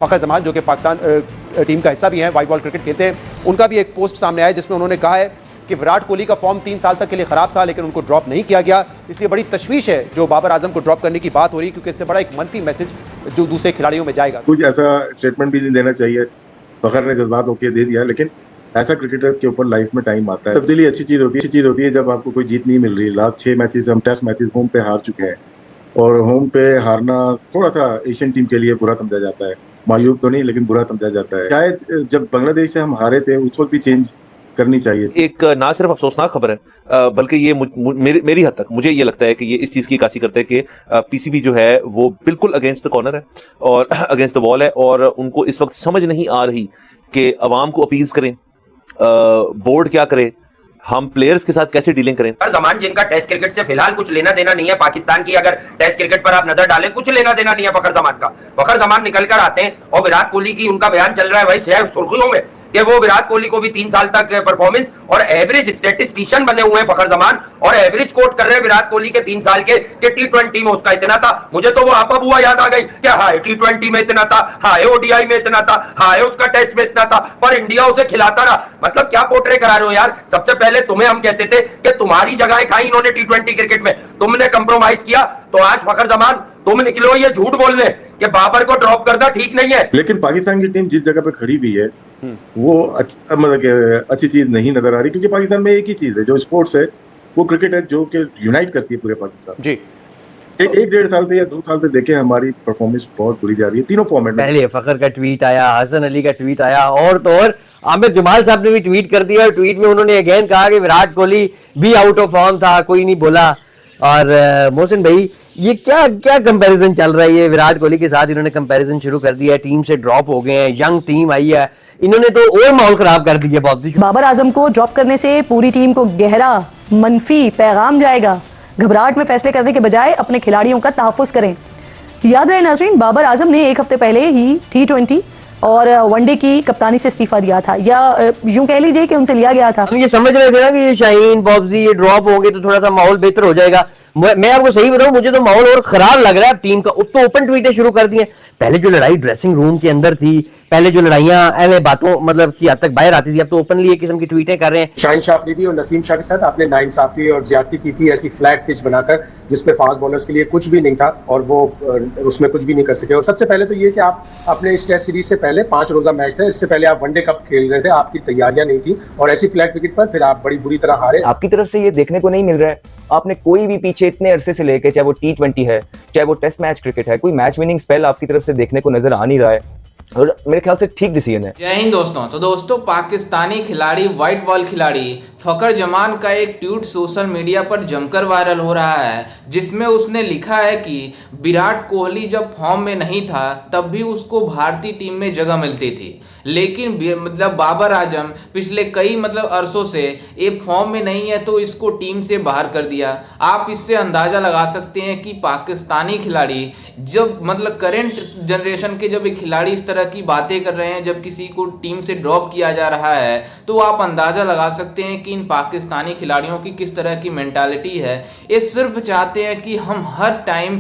फ़खर जमान जो कि पाकिस्तान टीम का हिस्सा भी हैं, वाइट बॉल क्रिकेट खेलते हैं, उनका भी एक पोस्ट सामने आया जिसमें उन्होंने कहा है कि विराट कोहली का फॉर्म 3 साल तक के लिए ख़राब था लेकिन उनको ड्रॉप नहीं किया गया, इसलिए बड़ी तशवीश है जो बाबर आजम को ड्रॉप करने की बात हो रही है क्योंकि इससे बड़ा एक मनफी मैसेज जो दूसरे खिलाड़ियों में जाएगा। कुछ ऐसा स्टेटमेंट भी नहीं देना चाहिए, फ़खर ने जज्बात होकर दे दिया, लेकिन ऐसा क्रिकेटर्स के ऊपर लाइफ में टाइम आता है। तब्दीली अच्छी चीज़ होती है जब आपको कोई जीत नहीं मिल रही। लास्ट 6 मैचेस हम टेस्ट मैचेस होम पे हार चुके हैं और होम पे हारना थोड़ा सा एशियन टीम के लिए बुरा समझा जाता है, मायूब तो नहीं लेकिन बुरा समझा जाता है। शायद जब बांग्लादेश से हम हारे थे उस वक्त भी चेंज करनी चाहिए। एक ना सिर्फ अफसोसनाक खबर है बल्कि ये मेरी हद तक मुझे ये लगता है कि ये इस चीज़ की अक्कासी करता है कि पीसीबी जो है वो बिल्कुल अगेंस्ट द कॉर्नर है और अगेंस्ट द वॉल है और उनको इस वक्त समझ नहीं आ रही कि अवाम को अपीज करें, बोर्ड क्या करे, हम प्लेयर्स के साथ कैसे डीलिंग करें। जमान जिनका टेस्ट क्रिकेट से फिलहाल कुछ लेना देना नहीं है, पाकिस्तान की अगर टेस्ट क्रिकेट पर आप नजर डालें कुछ लेना देना नहीं है फखर जमान का। फखर जमान निकल कर आते हैं और विराट कोहली की उनका बयान चल रहा है भाई शहर सुर्खियों में कि वो विराट कोहली को भी 3 साल तक परफॉर्मेंस और एवरेज स्टैटिस्टिशियन बने हुए हैं फखर जमान और एवरेज कोट कर रहे हैं विराट कोहली के 3 साल के T20 में उसका इतना था। मुझे तो वो आपा बुआ याद आ गई क्या, हाय T20 में इतना था, हाय ओडीआई में इतना था, हाय उसका टेस्ट में इतना था, पर इंडिया उसे खिलाता रहा। मतलब क्या पोर्ट्रे करा रहे हो यार। सबसे पहले तुम्हें हम कहते थे कि तुम्हारी जगह खाई इन्होंने T20 क्रिकेट में, तुमने कंप्रोमाइज किया, तो आज फखर जमान तुम निकलो ये झूठ बोलने कि बाबर को ड्रॉप करना ठीक नहीं है। लेकिन पाकिस्तान की टीम जिस जगह पे खड़ी हुई है वो मतलब अच्छी चीज नहीं नजर आ रही, क्योंकि पाकिस्तान में एक ही चीज है जो स्पोर्ट्स है, वो क्रिकेट है जो कि यूनाइट करती है पूरे पाकिस्तान जी। एक 1.5 साल से या 2 साल से देखे हमारी परफॉर्मेंस बहुत बुरी जा रही है तीनों फॉर्मेट में। पहले फखर का ट्वीट आया, हसन अली का ट्वीट आया और तो और आमिर जमाल साहब ने भी ट्वीट कर दिया और ट्वीट में उन्होंने अगेन कहा कि विराट कोहली भी आउट ऑफ फॉर्म था, कोई नहीं बोला। और मोहसिन भाई ये क्या क्या कंपैरिजन चल रहा है, ये विराट कोहली के साथ इन्होंने कंपैरिजन शुरू कर दिया है, टीम से ड्रॉप हो गए हैं, यंग टीम आई है, इन्होंने तो और माहौल खराब कर दिया बहुत। बाबर आजम को ड्रॉप करने से पूरी टीम को गहरा मनफी पैगाम जाएगा। घबराहट में फैसले करने के बजाय अपने खिलाड़ियों का तहफ्फुज़ करें। याद रहे नाज़रीन, बाबर आजम ने 1 हफ्ते पहले ही T20 और वनडे की कप्तानी से इस्तीफा दिया था, या यूं कह लीजिए कि उनसे लिया गया था। हम ये समझ रहे थे ना कि ये शाहीन बॉब्जी ये ड्रॉप होंगे तो थोड़ा सा माहौल बेहतर हो जाएगा। मैं आपको सही बताऊं, मुझे तो माहौल और खराब लग रहा है टीम का। अब तो ओपन ट्वीटें शुरू कर दिए। पहले जो लड़ाई ड्रेसिंग रूम के अंदर थी, पहले जो लड़ाइयां ऐसे बातों मतलब की हद तक बाहर आती थी, अब तो ओपनली एक किस्म की ट्वीटें कर रहे हैं। शाहीन शाह अफरीदी और नसीम शाह के साथ आपने नाइंसाफी और ज्यादती की थी, ऐसी फ्लैट पिच बनाकर जिसपे फास्ट बॉलर्स के लिए कुछ भी नहीं था और वो उसमें कुछ भी नहीं कर सके। और सबसे पहले तो ये कि आप अपने इस टेस्ट सीरीज से पहले 5 रोजा मैच थे, इससे पहले आप वनडे कप खेल रहे थे, आपकी तैयारियां नहीं थी और ऐसी फ्लैट विकेट पर फिर आप बड़ी बुरी तरह हारे। आपकी तरफ से ये देखने को नहीं मिल रहा है, आपने कोई भी पीछे इतने अरसे से लेके, चाहे वो T20 है चाहे वो टेस्ट मैच क्रिकेट है, कोई मैच विनिंग स्पेल आपकी तरफ से देखने को नजर आ नहीं रहा है और मेरे ख्याल से ठीक डिसीजन है। जय हिंद दोस्तों। तो दोस्तों, पाकिस्तानी खिलाड़ी व्हाइट बॉल खिलाड़ी फखर जमान का एक ट्वीट सोशल मीडिया पर जमकर वायरल हो रहा है, जिसमें उसने लिखा है कि विराट कोहली जब फॉर्म में नहीं था तब भी उसको भारतीय टीम में जगह मिलती थी, लेकिन मतलब बाबर आजम पिछले कई अरसों से एक फॉर्म में नहीं है तो इसको टीम से बाहर कर दिया। आप इससे अंदाजा लगा सकते हैं कि पाकिस्तानी खिलाड़ी जब करेंट जनरेशन के जब एक खिलाड़ी इस तरह की बातें कर रहे हैं, जब किसी को टीम से ड्रॉप किया जा रहा है, तो आप अंदाजा लगा सकते हैं कि इन पाकिस्तानी खिलाड़ियों की किस तरह की मेंटालिटी है। ये सिर्फ चाहते हैं कि हम हर टाइम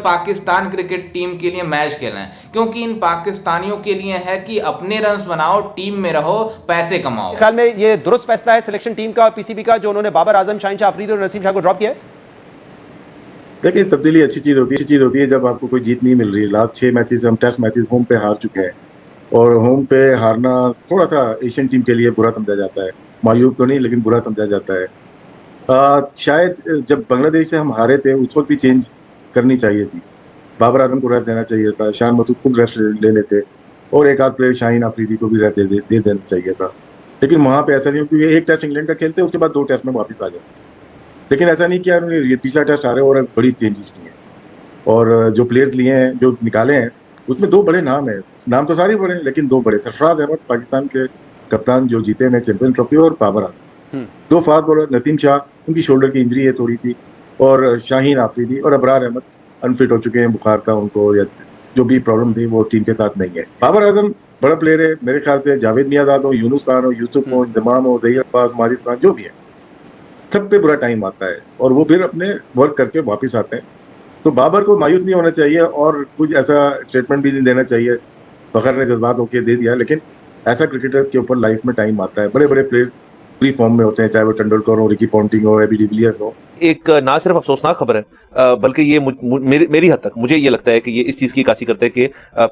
पाकिस्तान क्रिकेट टीम के लिए मैच खेलें, क्योंकि इन पाकिस्तानियों के लिए है कि अपने रन्स बनाओ, टीम में रहो, पैसे कमाओ। ख्याल में ये दुरुस्त फैसला है सिलेक्शन टीम का और पीसीबी का जो उन्होंने बाबर आजम, शाहीन शाह अफरीदी और नसीम शाह को ड्रॉप किया? देखिए, तब्दीली अच्छी चीज होती है जब आपको कोई जीत नहीं मिल रही। लास्ट 6 मैचेस हम टेस्ट मैचेस होम पे हार चुके हैं और होम पे हारना थोड़ा सा एशियन टीम के लिए बुरा समझा जाता है, मायूब तो नहीं लेकिन बुरा समझा जाता है। शायद जब बांग्लादेश से हम हारे थे उस वक्त भी चेंज करनी चाहिए थी, बाबर आजम को रेस्ट देना चाहिए था, शान मसूद खुद रेस्ट ले लेते और एक आध प्लेयर शाहीन अफरीदी को भी रेस्ट दे देना चाहिए था। लेकिन वहाँ पे ऐसा नहीं, क्योंकि एक टेस्ट इंग्लैंड का खेलते उसके बाद 2 टेस्ट में वापस आ जाते, लेकिन ऐसा नहीं किया उन्होंने। ये तीसरा टेस्ट आ रहे और बड़ी चेंजेस की हैं और जो प्लेयर्स लिए हैं, जो निकाले हैं, उसमें 2 बड़े नाम हैं। नाम तो सारे बड़े हैं लेकिन 2 बड़े, सरफराज अहमद पाकिस्तान के कप्तान जो जीते हैं चैंपियन ट्रॉफी, और बाबर आजम। 2 फास्ट बॉलर, नसीम शाह उनकी शोल्डर की इंजरी है थोड़ी थी, और शाहीन आफरीदी और अबरार अहमद अनफिट हो चुके हैं, बुखार था उनको या जो भी प्रॉब्लम थी वो टीम के साथ नहीं है। बाबर आजम बड़ा प्लेयर है, मेरे ख्याल से जावेद मियाँदाद हो, यूनुस खान हो, यूसुफ हो, इंतमाम हो, जहीर अब्बास, माजिद खान, जो भी है, सब पे बुरा टाइम आता है और वो फिर अपने वर्क करके वापस आते हैं। तो बाबर को मायूस नहीं होना चाहिए और कुछ ऐसा स्टेटमेंट भी नहीं देना चाहिए फखर ने जज्बात होके दे दिया, लेकिन ऐसा क्रिकेटर्स के ऊपर लाइफ में टाइम आता है। बड़े बड़े प्लेयर प्री फॉर्म में होते हैं, चाहे वो तेंदुलकर हो, रिकी पॉन्टिंग हो, एबी डिविलियर्स हो। एक ना सिर्फ अफसोसनाक खबर है बल्कि ये मेरी हद तक मुझे ये लगता है कि ये इस चीज़ की कासी करते हैं कि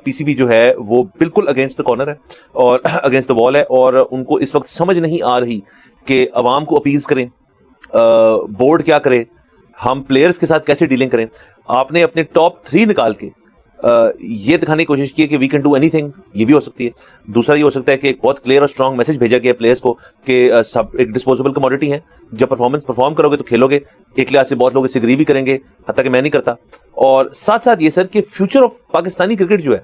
पीसीबी जो है वो बिल्कुल अगेंस्ट द कॉर्नर है और अगेंस्ट द वॉल है, और उनको इस वक्त समझ नहीं आ रही कि अवाम को अपीज करें, बोर्ड क्या करे, हम प्लेयर्स के साथ कैसे डीलिंग करें। आपने अपने टॉप 3 निकाल के ये दिखाने की कोशिश की है कि वी कैन डू एनीथिंग, ये भी हो सकती है। दूसरा ये हो सकता है कि एक बहुत क्लियर और स्ट्रांग मैसेज भेजा गया प्लेयर्स को कि सब एक डिस्पोजेबल कमोडिटी है, जब परफॉर्म करोगे तो खेलोगे। एक लिहाज से बहुत लोग इससे एग्री भी करेंगे, हत्ता कि मैं नहीं करता। और साथ साथ ये सर कि फ्यूचर ऑफ पाकिस्तानी क्रिकेट जो है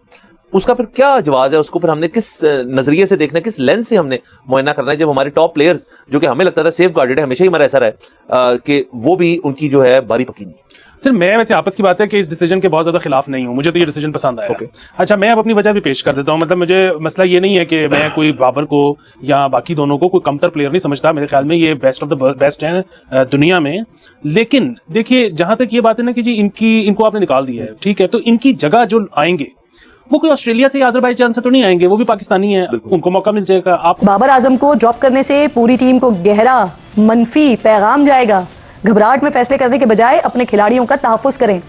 उसका फिर क्या जवाब है, उसको फिर हमने किस नजरिए से देखना है, किस लेंस से हमने मुआयना करना है, जब हमारे टॉप प्लेयर्स जो कि हमें लगता था सेफ गार्डेड है, हमेशा ही हमारा ऐसा रहा है कि वो भी उनकी जो है बारी पकी नहीं। सर मैं वैसे आपस की बात है कि इस डिसीजन के बहुत ज़्यादा खिलाफ नहीं हूँ, मुझे तो ये डिसीजन पसंद आया। अच्छा, मैं अब अपनी वजह भी पेश कर देता हूँ। मतलब मुझे मसला ये नहीं है कि मैं कोई बाबर को या बाकी दोनों को कोई कमतर प्लेयर नहीं समझता। मेरे ख्याल में ये बेस्ट ऑफ द बेस्ट हैं दुनिया में। लेकिन देखिए, जहाँ तक ये बात है ना कि जी इनको आपने निकाल दिया है, ठीक है, तो इनकी जगह जो आएंगे वो कोई ऑस्ट्रेलिया से या अजरबैजान से तो नहीं आएंगे, वो भी पाकिस्तानी है, उनको मौका मिल जाएगा। आप बाबर आजम को ड्रॉप करने से पूरी टीम को गहरा मनफी पैगाम जाएगा। घबराहट में फैसले करने के बजाय अपने खिलाड़ियों का तहफ़्फ़ुज़ करें।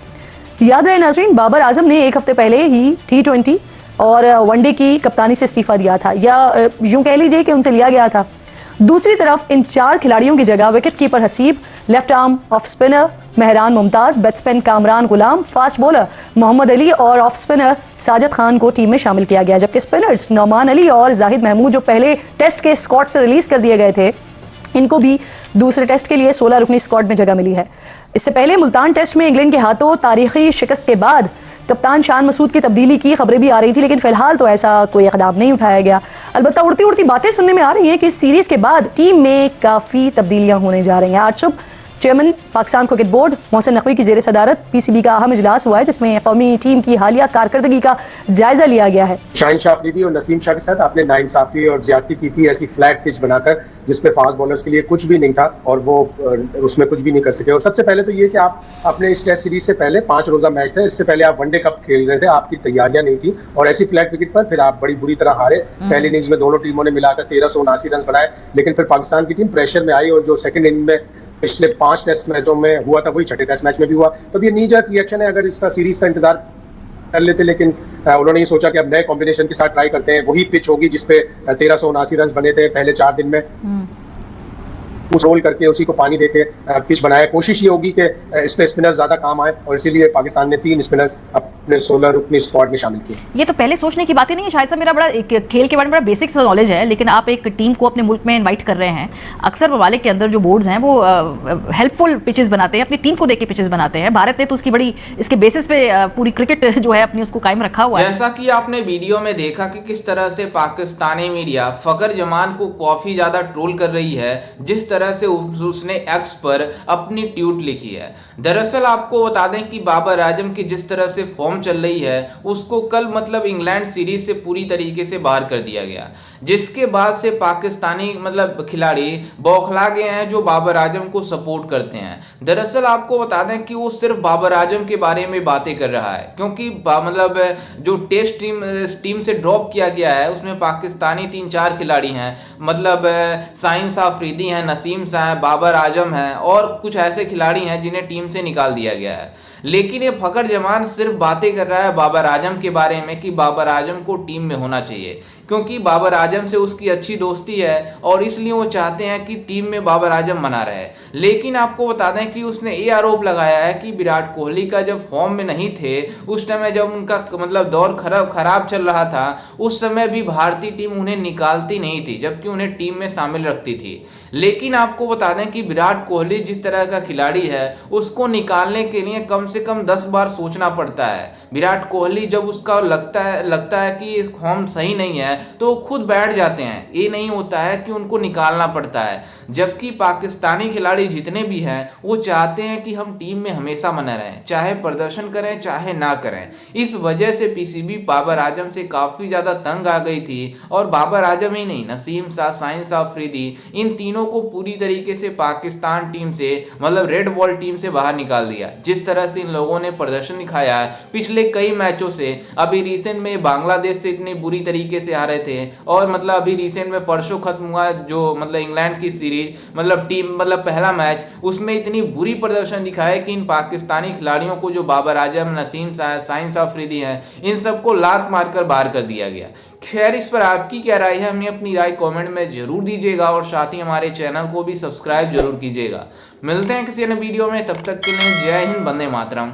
याद रहे नाज़रीन, बाबर आजम ने एक हफ्ते पहले ही T20 और वनडे की कप्तानी से इस्तीफा दिया था, या यूं कह लीजिए कि उनसे लिया गया था। दूसरी तरफ इन 4 खिलाड़ियों की जगह wicket keeper Haseeb, left arm off spinner Mehran Mumtaz, batsman Kamran Ghulam, fast bowler Mohammad Ali और ऑफ स्पिनर साजिद खान को टीम में शामिल किया गया। जबकि स्पिनर्स नौमान अली और जाहिद महमूद, जो पहले टेस्ट के स्क्वाड से रिलीज कर दिए गए थे, इनको भी दूसरे टेस्ट के लिए 16 रुकनी स्क्वाड में जगह मिली है। इससे पहले मुल्तान टेस्ट में इंग्लैंड के हाथों तारीखी शिकस्त के बाद कप्तान शान मसूद की तब्दीली की खबरें भी आ रही थी, लेकिन फिलहाल तो ऐसा कोई इक़दाम नहीं उठाया गया। अलबत्ता उड़ती उड़ती बातें सुनने में आ रही हैं कि इस सीरीज़ के बाद टीम में काफ़ी तब्दीलियां होने जा रही हैं। आज सुबह chairman Pakistan cricket board Mohsin Naqvi की ज़ेर सदारत पीसीबी का अहम इजलास हुआ है, जिसमें कौमी टीम की हालिया कारकर्दगी का जायजा लिया गया है। शाहीन शाह अफरीदी और नसीम शाह के साथ आपने नाइंसाफी और ज्यादती की थी, ऐसी फ्लैट पिच बनाकर जिसपे फास्ट बॉलर्स के लिए कुछ भी नहीं था और वो उसमें कुछ भी नहीं कर सके। और सबसे पहले तो ये कि आप अपने इस टेस्ट सीरीज से पहले 5 रोजा मैच था, इससे पहले आप वनडे कप खेल रहे थे, आपकी तैयारियां नहीं थी और ऐसी फ्लैट विकेट पर फिर आप बड़ी बुरी तरह हारे। पहली इनिंग्स में दोनों टीमों ने मिलाकर 1379 रन बनाए, लेकिन फिर पाकिस्तान की टीम प्रेशर में आई और जो सेकंड इनिंग में पिछले 5 टेस्ट मैचों में हुआ था वही छठे टेस्ट मैच में भी हुआ। तो ये नी जर्क रिएक्शन है, अगर इसका सीरीज का इंतजार कर लेते, लेकिन उन्होंने ये सोचा कि अब नए कॉम्बिनेशन के साथ ट्राई करते हैं। वही पिच होगी जिसपे 1379 रन बने थे पहले 4 दिन में, उस रोल करके उसी को पानी देके पिच बनाया। कोशिश ये होगी कि इस पे स्पिनर ज्यादा काम आए और इसीलिए पाकिस्तान ने 3 स्पिनर्स अपने 16 रुकनी स्क्वाड में शामिल किए। ये तो पहले सोचने की बात ही नहीं है। शायद से मेरा बड़ा एक खेल के बारे में बड़ा बेसिक नॉलेज है, लेकिन आप एक टीम को अपने मुल्क में इनवाइट कर रहे हैं। अक्सर ममालिक के अंदर जो बोर्ड्स हैं वो हेल्पफुल पिचेस बनाते हैं, अपनी टीम को देके पिचेस बनाते हैं। भारत ने तो उसकी बड़ी इसके बेसिस पे पूरी क्रिकेट जो है अपनी उसको कायम रखा हुआ है। जैसा कि आपने वीडियो में देखा कि किस तरह से पाकिस्तानी मीडिया फखर जमान को काफी ज्यादा ट्रोल कर रही है, जिस तरह से उसने एक्स पर अपनी ट्वीट लिखी है। दरअसल आपको बता दें कि बाबर आजम की जिस तरह से फॉर्म चल रही है उसको कल मतलब इंग्लैंड सीरीज से पूरी तरीके से बाहर कर दिया गया, जिसके बाद से पाकिस्तानी मतलब खिलाड़ी बौखला गए हैं जो बाबर आजम को सपोर्ट करते हैं। दरअसल आपको बता दें कि वो सिर्फ बाबर आजम के बारे में बातें कर रहा है, क्योंकि मतलब जो टेस्ट टीम से ड्रॉप किया गया है उसमें पाकिस्तानी 3-4 खिलाड़ी हैं, मतलब शाहीन शाह अफरीदी हैं, नसीम शाह हैं, बाबर आजम हैं और कुछ ऐसे खिलाड़ी हैं जिन्हें टीम से निकाल दिया गया है। लेकिन ये फखर जमान सिर्फ बातें कर रहा है बाबर आजम के बारे में कि बाबर आजम को टीम में होना चाहिए, क्योंकि बाबर आजम से उसकी अच्छी दोस्ती है और इसलिए वो चाहते हैं कि टीम में बाबर आजम बना रहे। लेकिन आपको बता दें कि उसने ये आरोप लगाया है कि विराट कोहली का जब फॉर्म में नहीं थे उस समय जब उनका मतलब दौर खराब चल रहा था उस समय भी भारतीय टीम उन्हें निकालती नहीं थी, जबकि उन्हें टीम में शामिल रखती थी। लेकिन आपको बता दें कि विराट कोहली जिस तरह का खिलाड़ी है उसको निकालने के लिए कम से कम 10 बार सोचना पड़ता है। विराट कोहली जब उसका लगता है कि फॉर्म सही नहीं है तो खुद बैठ जाते हैं, ये नहीं होता है कि उनको निकालना पड़ता है। जबकि पाकिस्तानी खिलाड़ी जितने भी हैं वो चाहते हैं कि हम टीम में हमेशा बने रहें, चाहे प्रदर्शन करें चाहे ना करें। इस वजह से पीसीबी बाबर आजम से काफ़ी ज़्यादा तंग आ गई थी और बाबर आजम ही नहीं, नसीम शाह, शाहीन शाह अफरीदी, इन तीनों को पूरी तरीके से पाकिस्तान टीम से मतलब रेड बॉल टीम से बाहर निकाल दिया। जिस तरह से इन लोगों ने प्रदर्शन दिखाया है पिछले पिछले कई मैचों से। अभी रिसेंट में बांग्लादेश से इतनी बुरी तरीके से हारे थे, और मतलब अभी रिसेंट में परसों खत्म हुआ जो मतलब इंग्लैंड की सीरीज, मतलब टीम मतलब पहला मैच, उसमें इतनी बुरी प्रदर्शन दिखाया कि इन पाकिस्तानी खिलाड़ियों को जो बाबर आजम, नसीम साइंस अफरीदी हैं, इन सबको लात मारकर बाहर कर दिया गया। खैर, इस पर आपकी क्या राय है, हमें अपनी राय कमेंट में जरूर दीजिएगा और साथ ही हमारे चैनल को भी सब्सक्राइब जरूर कीजिएगा। मिलते हैं किसी अन्य वीडियो में, तब तक के लिए जय हिंद, वंदे मातरम।